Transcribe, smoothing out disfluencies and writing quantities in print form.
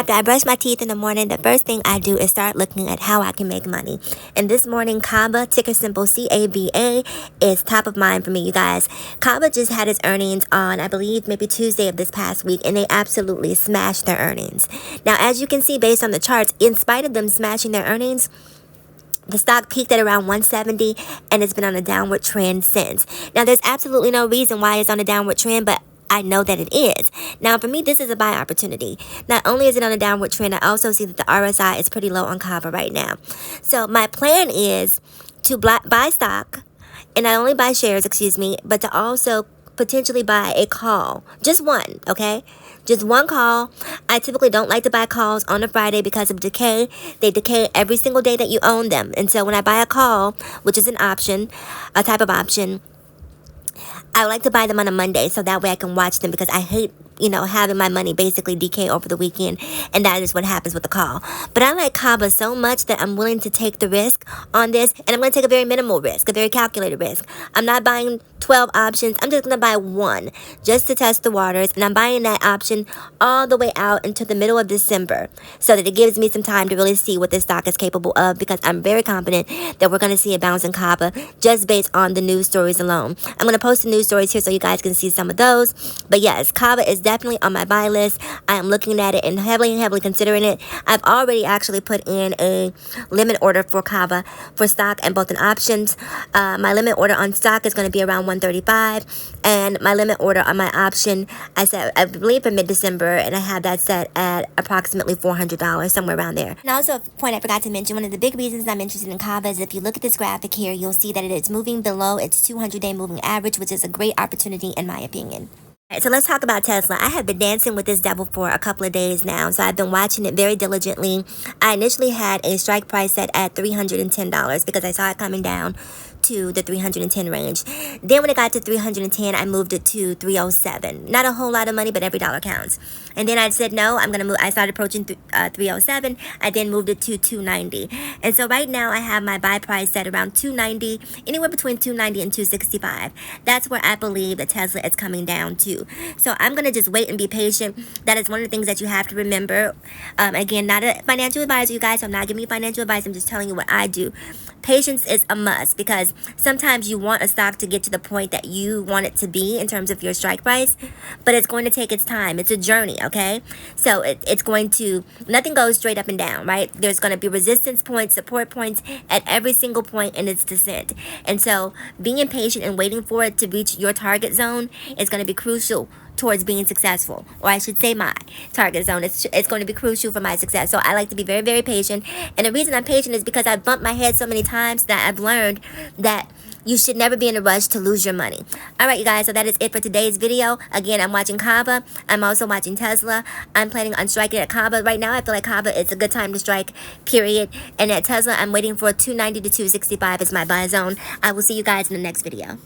After I brush my teeth in the morning, the first thing I do is start looking at how I can make money. And this morning, Cava, ticker symbol CAVA, is top of mind for me, you guys. Cava just had its earnings on, I believe, maybe Tuesday of this past week, and they absolutely smashed their earnings. Now, as you can see based on the charts, in spite of them smashing their earnings, the stock peaked at around 170 and it's been on a downward trend since. Now, there's absolutely no reason why it's on a downward trend, but I know that it is. Now, for me, this is a buy opportunity. Not only is it on a downward trend, I also see that the RSI is pretty low on Cava right now. So my plan is to buy stock, and not only buy shares, but to also potentially buy a call. Just one, okay? Just one call. I typically don't like to buy calls on a Friday because of decay. They decay every single day that you own them. And so when I buy a call, which is an option, a type of option, I would like to buy them on a Monday so that way I can watch them, because I hate, having my money basically decay over the weekend, and that is what happens with the call. But I like Cava so much that I'm willing to take the risk on this, and I'm going to take a very minimal risk, a very calculated risk. I'm not buying 12 options. I'm just going to buy one just to test the waters, and I'm buying that option all the way out into the middle of December so that it gives me some time to really see what this stock is capable of, because I'm very confident that we're going to see a bounce in Cava just based on the news stories alone. I'm going to post the news stories here so you guys can see some of those. But yes, Cava is definitely on my buy list. I am looking at it and heavily considering it. I've already actually put in a limit order for Cava for stock and both in options. My limit order on stock is going to be around 135, and my limit order on my option, I believe for mid-December, and I have that set at approximately $400, somewhere around there. And also, a point I forgot to mention, one of the big reasons I'm interested in Cava is if you look at this graphic here, you'll see that it is moving below its 200-day moving average, which is a great opportunity in my opinion. So let's talk about Tesla. I have been dancing with this devil for a couple of days now, so I've been watching it very diligently. I initially had a strike price set at $310 because I saw it coming down to the 310 range. Then when it got to 310, I moved it to 307. Not a whole lot of money, but every dollar counts. And then I said, no, I'm going to move. I started approaching 307. I then moved it to 290. And so right now I have my buy price set around 290, anywhere between 290 and 265. That's where I believe that Tesla is coming down to. So I'm going to just wait and be patient. That is one of the things that you have to remember. Again, not a financial advisor, you guys. So I'm not giving you financial advice. I'm just telling you what I do. Patience is a must, because sometimes you want a stock to get to the point that you want it to be in terms of your strike price, but it's going to take its time. It's a journey, okay? So it's going to, nothing goes straight up and down, right? There's going to be resistance points, support points at every single point in its descent. And so being patient and waiting for it to reach your target zone is going to be crucial towards being successful, or I should say my target zone. It's going to be crucial for my success. So I like to be very, very patient. And the reason I'm patient is because I've bumped my head so many times that I've learned that you should never be in a rush to lose your money. All right, you guys, so that is it for today's video. Again, I'm watching Cava. I'm also watching Tesla. I'm planning on striking at Cava. Right now, I feel like Cava is a good time to strike, period. And at Tesla, I'm waiting for 290 to 265 as my buy zone. I will see you guys in the next video.